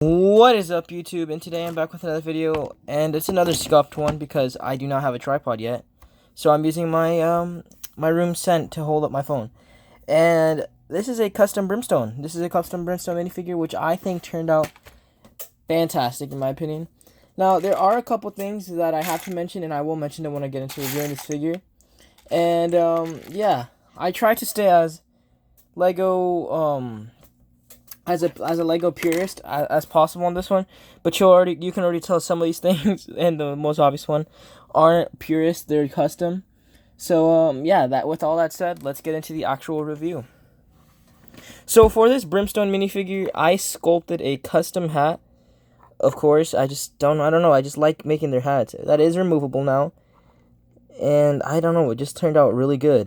What is up, YouTube? And today I'm back with another video, and it's another scuffed one because I do not have a tripod yet. So I'm using my room scent to hold up my phone. And this is a custom Brimstone. This is a custom Brimstone minifigure, which I think turned out fantastic in my opinion. Now, there are a couple things that I have to mention, and I will mention them when I get into reviewing this figure. And yeah, I try to stay as Lego as a Lego purist as possible on this one, but you can already tell some of these things, and the most obvious one aren't purist; they're custom. So yeah, with all that said, let's get into the actual review. So for this Brimstone minifigure, I sculpted a custom hat. Of course, I don't know. I just like making their hats. That is removable now, and I don't know. It just turned out really good.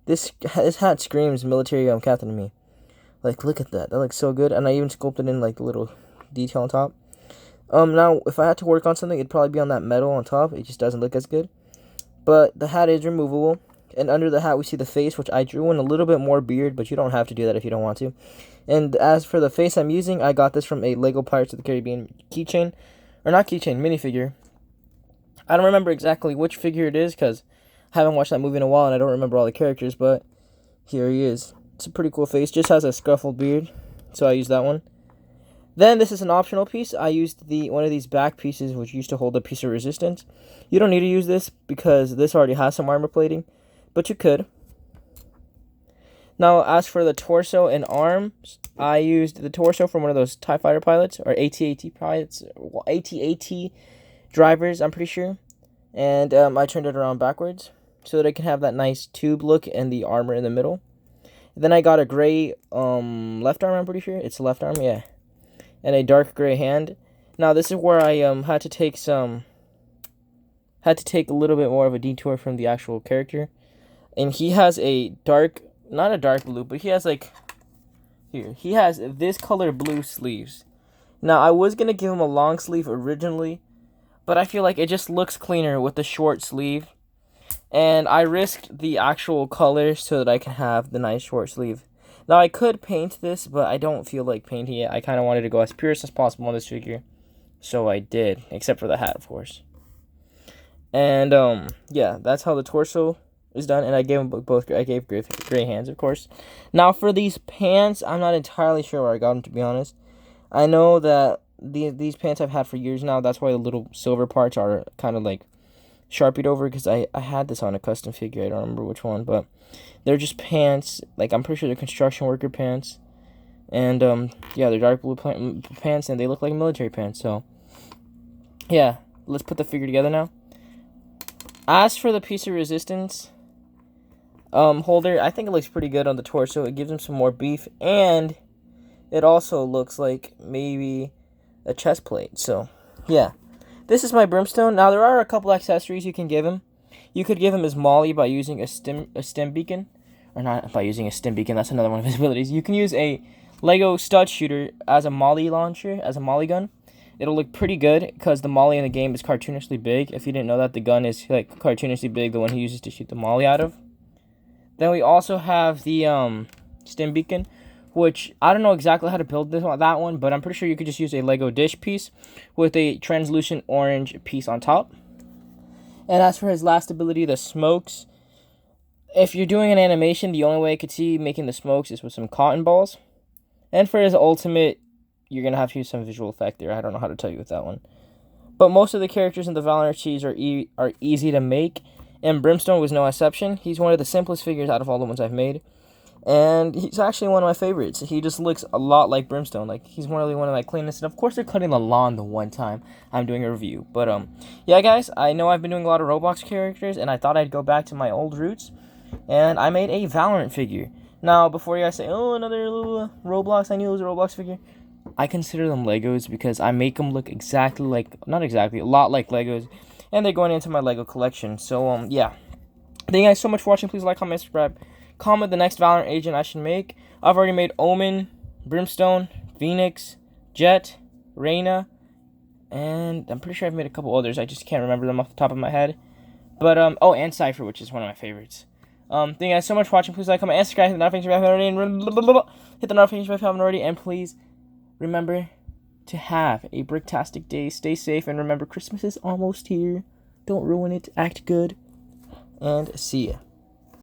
This hat screams military captain to me. Like, look at that. That looks so good. And I even sculpted in, like, the little detail on top. Now, if I had to work on something, it'd probably be on that metal on top. It just doesn't look as good. But the hat is removable. And under the hat, we see the face, which I drew in a little bit more beard, but you don't have to do that if you don't want to. And as for the face I'm using, I got this from a Lego Pirates of the Caribbean keychain. Or not keychain, minifigure. I don't remember exactly which figure it is, because I haven't watched that movie in a while, and I don't remember all the characters, but here he is. It's a pretty cool face. Just has a scuffled beard, so I used that one. Then this is an optional piece. I used one of these back pieces, which used to hold a piece of resistance. You don't need to use this because this already has some armor plating, but you could. Now, as for the torso and arms, I used the torso from one of those TIE fighter pilots, or AT-AT pilots, AT-AT drivers, I'm pretty sure. And I turned it around backwards so that it can have that nice tube look and the armor in the middle. Then I got a gray left arm, I'm pretty sure. It's the left arm, yeah. And a dark gray hand. Now this is where I had to take a little bit more of a detour from the actual character. And he has a not a dark blue, but he has he has this color blue sleeves. Now I was going to give him a long sleeve originally, but I feel like it just looks cleaner with the short sleeve. And I risked the actual color so that I can have the nice short sleeve. Now, I could paint this, but I don't feel like painting it. I kind of wanted to go as purist as possible on this figure. So I did, except for the hat, of course. And, yeah, that's how the torso is done. And I gave him I gave gray hands, of course. Now, for these pants, I'm not entirely sure where I got them, to be honest. I know that these pants I've had for years now. That's why the little silver parts are kind of like Sharpied over, because I had this on a custom figure. I don't remember which one, but they're just pants. Like, I'm pretty sure they're construction worker pants. And, yeah, they're dark blue pants, and they look like military pants. So, yeah, let's put the figure together now. As for the piece of resistance holder, I think it looks pretty good on the torso. It gives him some more beef, and it also looks like maybe a chest plate. So, yeah. This is my Brimstone. Now, there are a couple accessories you can give him. You could give him his molly by using a stim beacon. Or not by using a stim beacon, that's another one of his abilities. You can use a Lego stud shooter as a molly launcher, as a molly gun. It'll look pretty good, because the molly in the game is cartoonishly big. If you didn't know that, the gun is like cartoonishly big, the one he uses to shoot the molly out of. Then we also have the stim beacon, which I don't know exactly how to build that one, but I'm pretty sure you could just use a Lego dish piece with a translucent orange piece on top. And as for his last ability, the smokes, if you're doing an animation, the only way I could see making the smokes is with some cotton balls. And for his ultimate, you're going to have to use some visual effect there. I don't know how to tell you with that one. But most of the characters in the Valorant series are easy to make, and Brimstone was no exception. He's one of the simplest figures out of all the ones I've made. And he's actually one of my favorites. He just looks a lot like Brimstone. Like, he's really one of my cleanest. And of course, they're cutting the lawn the one time I'm doing a review. But, yeah, guys, I know I've been doing a lot of Roblox characters, and I thought I'd go back to my old roots. And I made a Valorant figure. Now, before you guys say, oh, another little Roblox, I knew it was a Roblox figure. I consider them Legos because I make them look exactly like, not exactly, a lot like Legos. And they're going into my Lego collection. So, yeah. Thank you guys so much for watching. Please like, comment, subscribe. Comment the next Valorant agent I should make. I've already made Omen, Brimstone, Phoenix, Jet, Reyna, and I'm pretty sure I've made a couple others. I just can't remember them off the top of my head. But, oh, and Cypher, which is one of my favorites. Thank you guys so much for watching. Please like, comment, and subscribe. Hit the notification if you haven't already. And hit the notification if you haven't already. And please remember to have a bricktastic day. Stay safe, and remember, Christmas is almost here. Don't ruin it. Act good, and see ya.